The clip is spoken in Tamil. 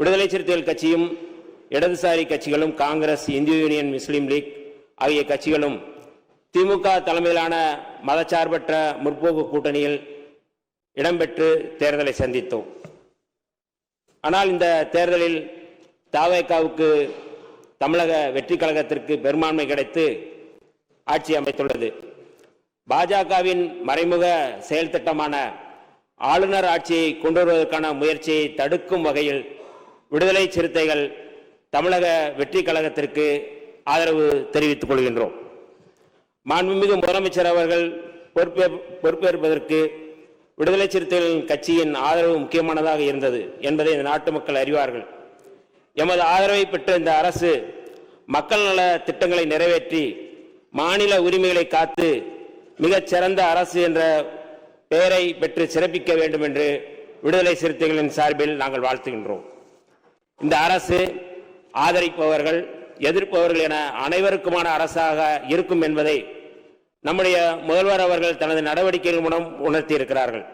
விடுதலை சிறுத்தைகள் கட்சியும் இடதுசாரி கட்சிகளும் காங்கிரஸ், இந்திய யூனியன் முஸ்லீம் லீக் ஆகிய கட்சிகளும் திமுக தலைமையிலான மதச்சார்பற்ற முற்போக்கு கூட்டணியில் இடம்பெற்று தேர்தலை சந்தித்தோம். ஆனால் இந்த தேர்தலில் தவேகாவுக்கு தமிழக வெற்றி கழகத்திற்கு பெரும்பான்மை கிடைத்து ஆட்சி அமைத்துள்ளது. பாஜகவின் மறைமுக செயல் திட்டமான ஆளுநர் ஆட்சியை கொண்டு வருவதற்கான முயற்சியை தடுக்கும் வகையில் விடுதலை சிறுத்தைகள் தமிழக வெற்றி கழகத்திற்கு ஆதரவு தெரிவித்துக் கொள்கின்றோம். மாண்புமிகு முதலமைச்சர் அவர்கள் பொறுப்பேற்பதற்கு விடுதலை சிறுத்தைகள் கட்சியின் ஆதரவு முக்கியமானதாக இருந்தது என்பதை இந்த நாட்டு மக்கள் அறிவார்கள். எமது ஆதரவை பெற்ற இந்த அரசு மக்கள் நல திட்டங்களை நிறைவேற்றி மாநில உரிமைகளை காத்து மிகச் சிறந்த அரசு என்ற பெயரை பெற்று சிறப்பிக்க வேண்டும் என்று விடுதலை சிறுத்தைகளின் சார்பில் நாங்கள் வாழ்த்துகின்றோம். இந்த அரசு ஆதரிப்பவர்கள், எதிர்ப்பவர்கள் என அனைவருக்குமான அரசாக இருக்கும் என்பதை நம்முடைய முதல்வர் அவர்கள் தனது நடவடிக்கைகள் மூலம் உணர்த்தியிருக்கிறார்கள்.